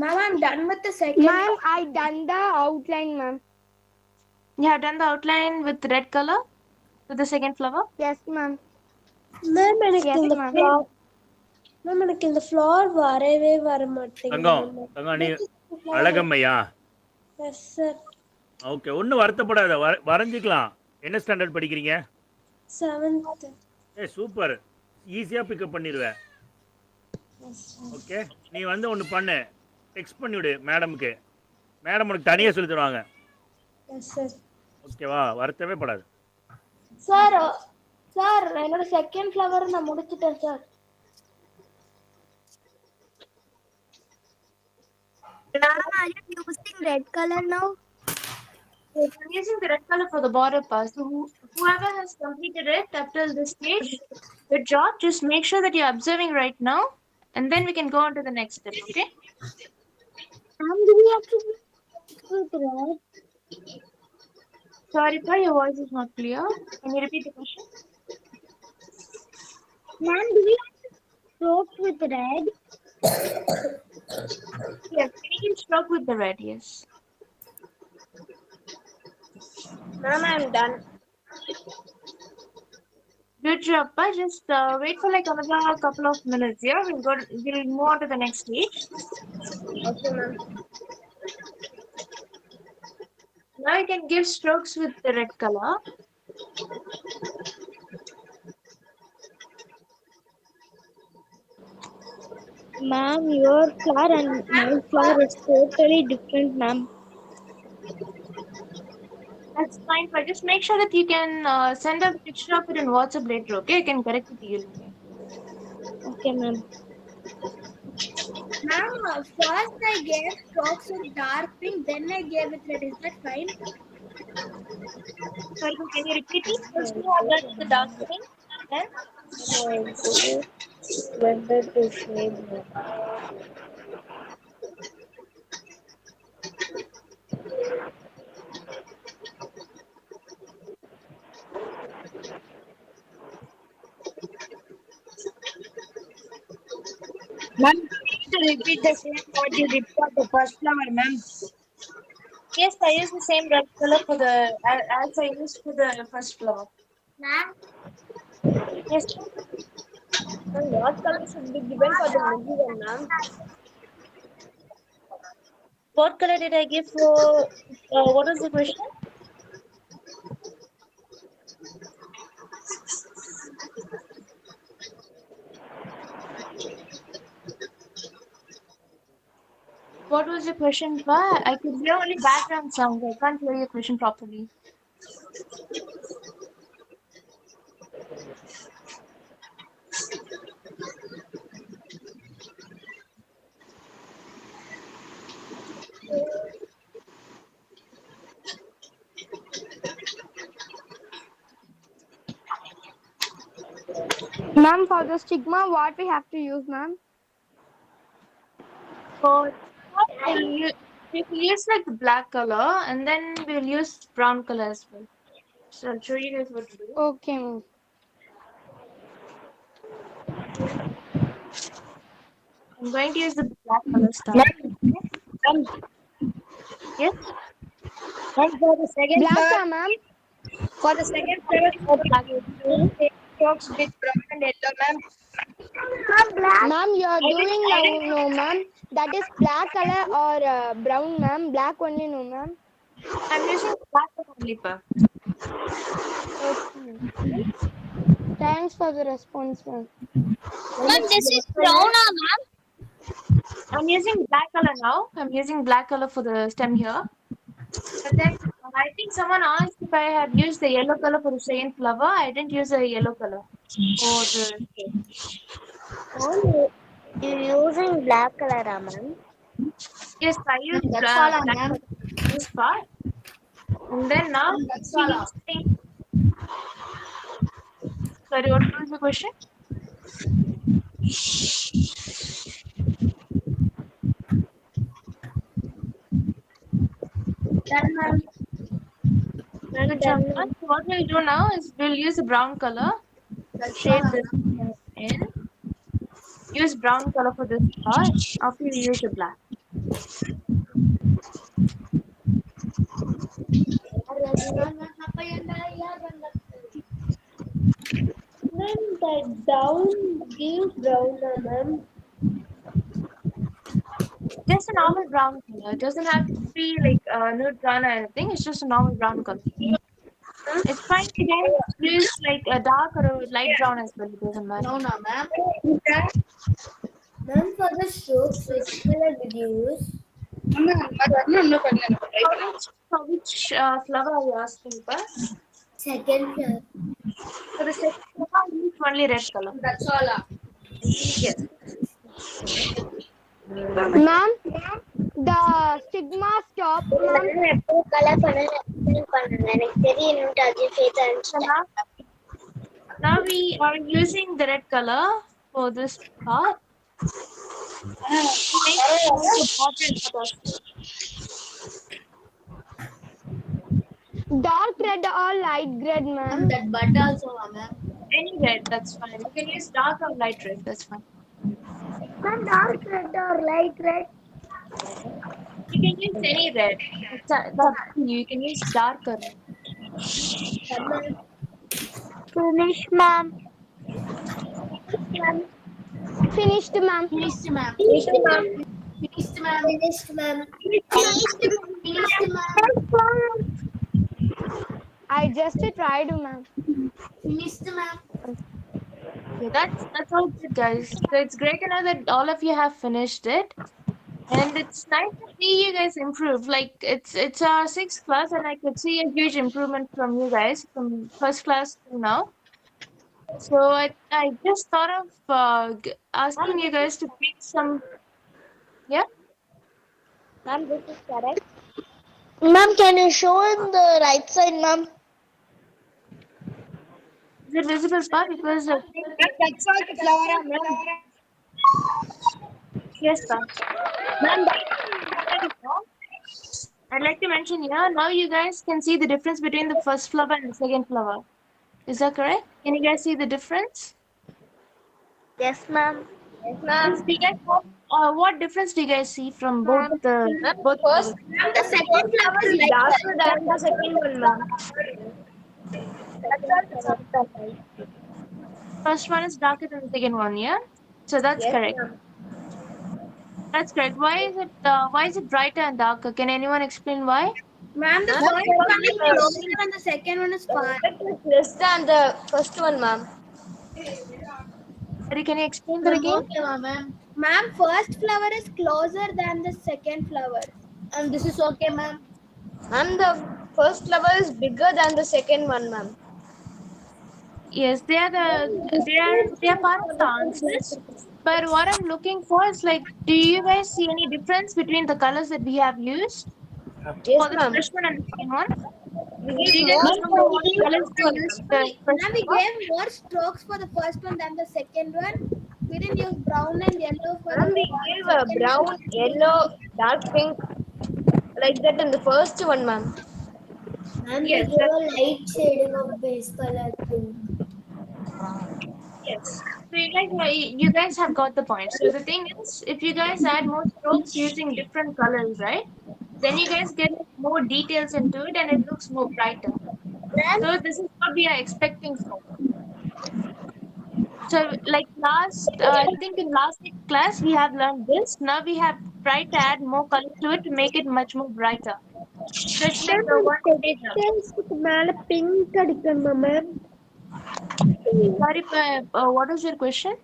Ma'am, I'm done with the second. Ma'am, I done the outline, ma'am. You have done the outline with red color with the second flower? Yes, ma'am. Ma'am, எனக்கு Yes, இந்த ma'am. flower. Ma'am, எனக்கு இந்த flower வரவே வர மாட்டேங்குது. தங்கம் நீ அழகம்மையா? Yes, sir. Okay, ஒன்றும் வருத்தப்படாத, வரைஞ்சிக்கலாம். என்ன ஸ்டாண்டர்ட் படிக்கிறீங்க? 7th. சூப்பர், ஈஸியாக பிக்கப் பண்ணிடுவேன். ஓகே, நீ வந்து ஒன்று பண்ணு, டெக்ஸ்ட் பண்ணிவிடு மேடமுக்கு. மேடம் உனக்கு தனியாக சொல்லி தருவாங்க. Yes, sir. ஓகேவா? வருத்தவே படாது. சார் சார் என்னோட செகண்ட் ஃப்ளவர் நான் முடிச்சிட்டேன் sir. Ma'am, are you using red color now? Yes, I'm using the red color for the border part. So whoever has completed it up till this stage, good job. Just make sure that you're observing right now, and then we can go on to the next step. Okay? Ma'am, do we have to with red? Sorry, Pa, your voice is not clear. Can you repeat the question? Ma'am, do we have to stroke with red? Yes, you can stroke with the red. Yes. Ma'am, I'm done. Good job, Pa. Just wait for like another couple of minutes. Yeah, we'll move on to the next stage. Okay, ma'am. Now you can give strokes with the red color. Ma'am, your flower and my flower is totally different, ma'am. That's fine, but just make sure that you can send a picture of it in WhatsApp later, okay? I can correct it to you later. Okay, ma'am. Ma'am, first I gave strokes with dark pink, then I gave it red. Is that fine? Sorry, can you repeat it? First you have done the dark pink, then? Better to shade. Ma'am, you need to repeat the same what you did for the first flower, ma'am. Yes, I use the same red color for the as I used for the first flower. Ma'am, Yes. What color should be given for the middle one, ma'am? What color did I give for? What was the question? What was your question, Pa? I could hear only background sound. I can't hear your question properly. Ma'am, for the stigma, what we have to use, ma'am? For we'll use like the black color, and then we'll use brown color as well. So I'll show you guys what to do. Okay, ma'am. I'm going to use the black color start. Yes. Ma'am, for the second Black, flower, ma'am. for the second flower, for black, strokes with brown and yellow, ma'am. Ma'am, you are doing now, no, ma'am. That is black color or brown, ma'am. Black only, no, ma'am. I'm using black only, pa. Okay. Thanks for the response, ma'am. Ma'am, this is brown, ma'am. I'm using black color now. I'm using black color for the stem here. But then I think someone asked if I have used the yellow color for the second flower. I didn't use a yellow color for the. You're using black color, ma'am. Yes, I used That's black all, color ma'am. for this part. And then now, That's all. sorry, what was the question? Done, ma'am. Good job. So what we'll do now is we'll use a brown color. Shade this in. Use brown color for this part. After you use the black. Ma'am, that down gives brown, ma'am. Just a normal brown color. It doesn't have to be like nude brown or anything. It's just a normal brown color. It's fine to use like a dark or a light brown as well. It doesn't matter. No, ma'am. Ma'am, for the strokes, which color did you use? For which flower are you asking for? Second flower. For the second flower, I use only red color. That's all. Yes. Ma'am, the stigma stop, ma'am. Now we are using the red color for this part. Dark red or light red, ma'am. That butter also, ma'am. Any red, that's fine. You can use dark or light red, that's fine. Ma'am, dark red or light red? You can use any red. That's up to you. You can use darker. Finish, ma'am. Finished, ma'am. Finished, ma'am. Finished, ma'am. Finished, ma'am. Finished, ma'am. Finished, ma'am. I just tried, ma'am. Finished, ma'am. Okay, that's all good, guys. So it's great to know that all of you have finished it. And it's nice to see you guys improve. Like it's our 6th class, and I could see a huge improvement from you guys from first class to now. So I just thought of asking you guys to pick some. Yeah. Ma'am, this is correct. Ma'am, can you show in the right side, ma'am? Is it visible, spot? Because That's all the flower, ma'am. yes, sir. Ma'am, I'd like to mention here. Now you guys can see the difference between the first flower and the second flower. Is that correct? Can you guys see the difference? Yes, ma'am. Yes, Do you guys have, what difference do you guys see from both the both? First, the second flower is darker than the second one, ma'am. First one is darker than the second one, yeah. So that's Yes, correct. ma'am. That's correct. Why is it brighter and darker? Can anyone explain why? Ma'am, the first one is closer and the second one is far. Less than the first one, ma'am. Sorry, can you explain that again? Okay, ma'am. Ma'am, first flower is closer than the second flower. And this is okay, ma'am. And the first flower is bigger than the second one, ma'am. Yes, they are part of the answers. But what I'm looking for is like, do you guys see any difference between the colors that we have used Yes, for the ma'am. first one and the second one? We Do you gave guys more know what colors we used for the first Ma'am, we one? gave more strokes for the first one than the second one. We didn't use brown and yellow for the We gave a second brown, one. yellow, dark pink, like that in the first one, ma'am. And Yes, we gave a light shading of base color too. Yes. So you guys have got the point. So the thing is, if you guys add more strokes using different colors, right? Then you guys get more details into it and it looks more brighter. So this is what we are expecting from. So like I think in last week's class we have learned this. Now we have tried to add more color to it to make it much more brighter. So it's like the one page now. மேல pink அடிக்கணுமா ma'am? Sorry, what was your question?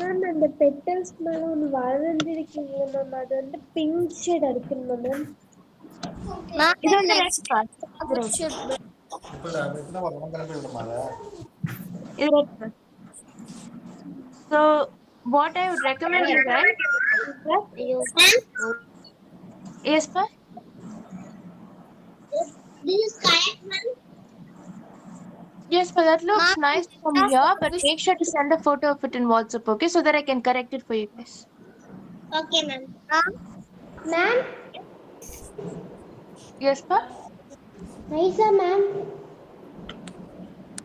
Ma'am அந்த petals மேல ஒன்னு வரைஞ்சிருக்கீங்க ma'am, அது வந்து pink shade அடிக்கணுமா ma'am? இது வந்து next part. So what I would recommend you guys is that yes, sir. This is correct, ma'am. Yes, but that looks nice from here. But make sure to send a photo of it in WhatsApp, okay, so that I can correct it for you guys. Okay, ma'am. Ma'am? Yes, sir. Nice, ma'am.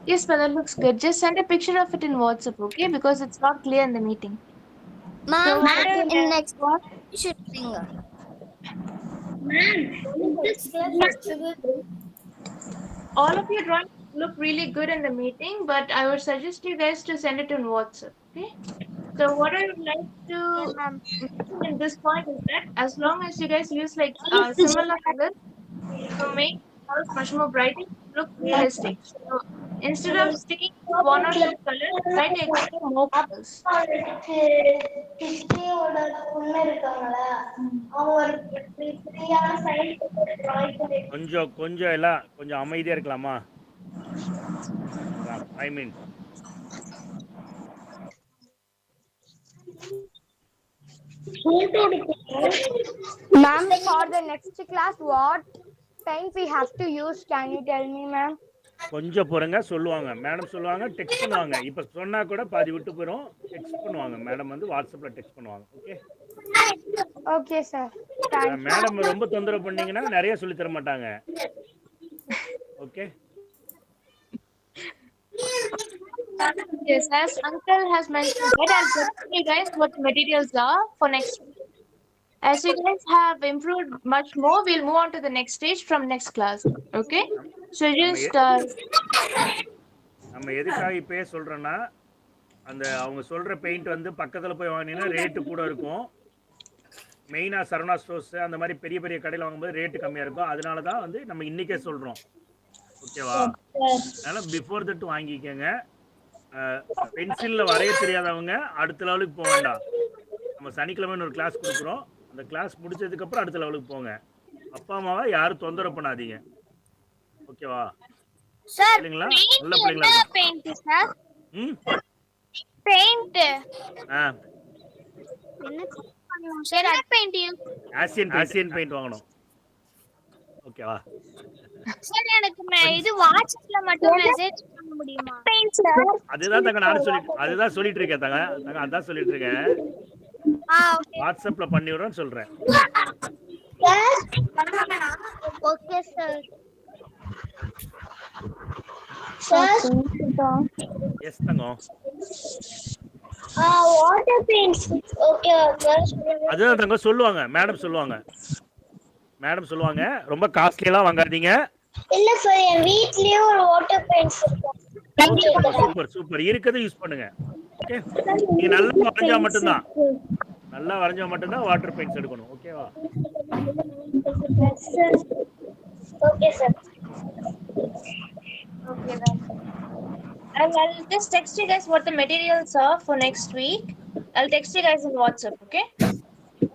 Yes, but that looks good. Just send a picture of it in WhatsApp, okay? Because it's not clear in the meeting. Ma'am, in next one, you should sing. Ma'am, all of your drawings look really good in the meeting, but I would suggest you guys to send it in WhatsApp, okay? So what I would like to mention in this point is that as long as you guys use like similar colors to make the house much more bright, look realistic. So instead of sticking to one or two colors, try to explore more colors. கொஞ்சம் எல்லாம் கொஞ்சம் அமைதியா இருக்கலாமா? I mean Ma'am, for the next class, what times we have to use? Can you tell me, ma'am? கொஞ்சம் பொறுங்க, சொல்லுவாங்க madam, சொல்லுவாங்க, text பண்ணுவாங்க. இப்ப சொன்னா கூட பாதி விட்டு போயிடும். டெக்ஸ்ட் பண்ணுவாங்க மேடம், வந்து வாட்ஸ்அப்ல டெக்ஸ்ட் பண்ணுவாங்க. Okay okay sir. மேடம் ரொம்ப தொந்தரவு பண்ணீங்கன்னா நிறைய சொல்லி தர மாட்டாங்க. Okay Yes, as Uncle has mentioned that, I'll tell you guys what materials are for next week. As you guys have improved much more, we'll move on to the next stage from next class. Okay? So just நம்ம எதுக்காக இப்பயே சொல்றேன்னா, அந்த அவங்க சொல்ற paint வந்து பக்கத்துல போய் வாங்கினீங்கன்னா ரேட்டு கூட இருக்கும். மெயினா சரவணா ஸ்டோர்ஸ் அந்த மாதிரி பெரிய பெரிய கடையில் வாங்கும்போது ரேட்டு கம்மியா இருக்கும். அதனால தான் வந்து நம்ம இன்னைக்கே சொல்றோம். ஓகேவா? அதனால பிஃபோர் தட் வாங்கிக்கங்க. பென்சில்ல வரைய தெரியாதவங்க அடுத்த லெவலுக்கு போக வேண்டாம். நம்ம சனிக்கிழமை ஒரு கிளாஸ் கொடுக்குறோம். அந்த கிளாஸ் முடிச்சதுக்கு அப்புறம் அடுத்த லெவலுக்கு போங்க. அப்பா அம்மாவை யாரும் தொந்தரவு பண்ணாதீங்க. ஓகேவா? சார், இல்லைங்களா? நல்ல பிள்ளைங்களா பெயிண்ட் சார். பெயிண்ட் என்ன பண்ணணும் சார்? பெயிண்ட் ஆசியன் பெயிண்ட் வாங்கணும். ஓகேவா? சார், எனக்கு இது வாட்ஸ்அப்ல மட்டும் மெசேஜ் பண்ண முடியுமா? Paint sir. அதுதான் தங்க அதுதான் சொல்லிட்டு இருக்கேன் தங்க அதான் சொல்லிட்டு இருக்கேன். வாட்ஸ்அப்ல பண்ணி விடுறேன்னு சொல்றேன். Okay sir. சார், எஸ் தங்கம். Water paints okay sir. அதுதான் தங்க சொல்லுவாங்க, மேடம் சொல்லுவாங்க. ரொம்ப காஸ்ட்லியெல்லாம் வாங்காதீங்க. இல்ல சார், என் வீட்லயே ஒரு வாட்டர் பெயிண்ட்ஸ் இருக்கு. சூப்பர் இருக்கதை யூஸ் பண்ணுங்க. ஓகே, நீங்க நல்லா வரைஞ்சா மட்டும்தான் வாட்டர் பெயிண்ட்ஸ் எடுக்கணும். ஓகேவா? Okay sir. okay then. I'll just text you guys what the materials are for next week. I'll text you guys in WhatsApp, okay?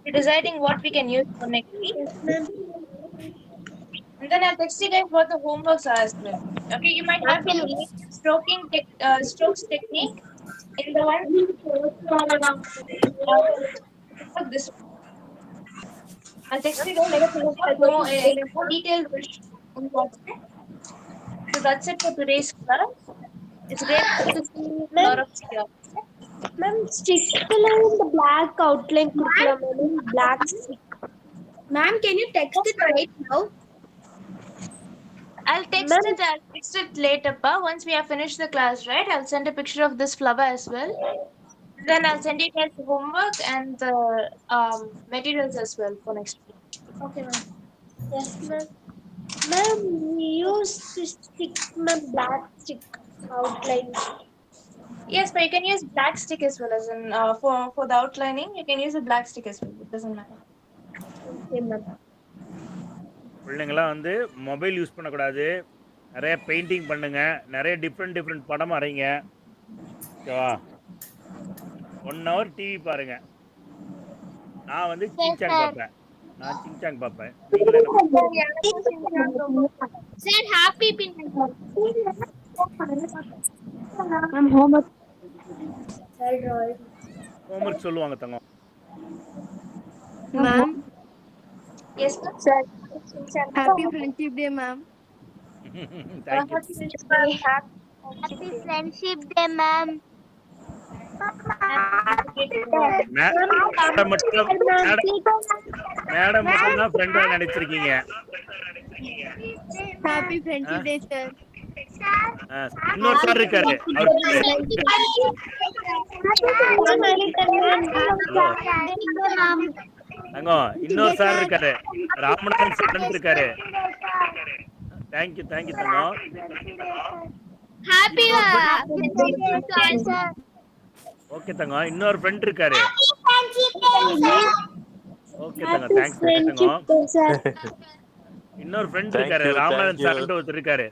We're deciding what we can use for next week. And then I'll text you guys what the homeworks are as well. Okay, you might have to learn strokes technique in the one this one. I'll text you guys more detailed version on WhatsApp. So that's it for today's class. It's great to see a lot of here. Ma'am, stick color in the black outline. Black stick. Ma'am, can you text it right now? I'll text it later, pa. Once we have finished the class, right? I'll send a picture of this flower as well. Then I'll send you guys the homework and the materials as well for next week. Okay, ma'am. Yes, ma'am. Ma'am, we use stick, ma'am, black stick outline. Yes, but you can use black stick as well as in for the outlining. You can use a black stick as well. It doesn't matter. Okay, ma'am. பிள்ளைங்களாம் வந்து mobile use பண்ணக்கூடாது. நிறைய painting பண்ணுங்க. நிறைய different படம் வரைங்க. ஓகேவா? 1 hour TV பாருங்க. நான் வந்து சிங்சாங் பார்ப்பேன். நீங்களே Sir, happy pin. ஹோம்வொர்க் சொல்லுவாங்க தங்கம். Ma'am, Yes, sir. happy friendship day, ma'am. Thank you. Happy friendship day, ma'am. Madam மட்டும் தான் ஃப்ரெண்டா நினைச்சிருக்கீங்க. Happy friendship day, sir. இன்னொரு சார் இருக்காரு. இன்னொரு சார் இருக்காரு. ராமநாதன் சார் இருக்காரு. தேங்க்யூ தங்கம். Happy ஓகே தங்கம். இன்னொரு ஃப்ரெண்ட் இருக்காரு. ஓகே தங்கம். தேங்க்ஸ் தங்கம். இன்னொரு ஃப்ரெண்ட் இருக்காரு. ராமநாதன் சார் ஒருத்தர் இருக்காரு.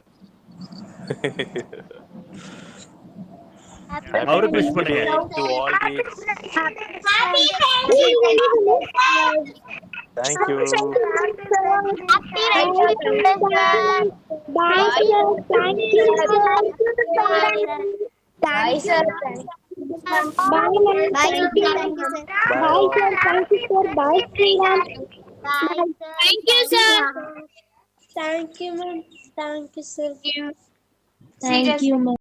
அவருக்கு விஷ் பண்ணுங்க. Thank you. Bye, sir. Bye, thank you, sir. Thank you, ma'am. Thank you, sir. Thank you, ma'am.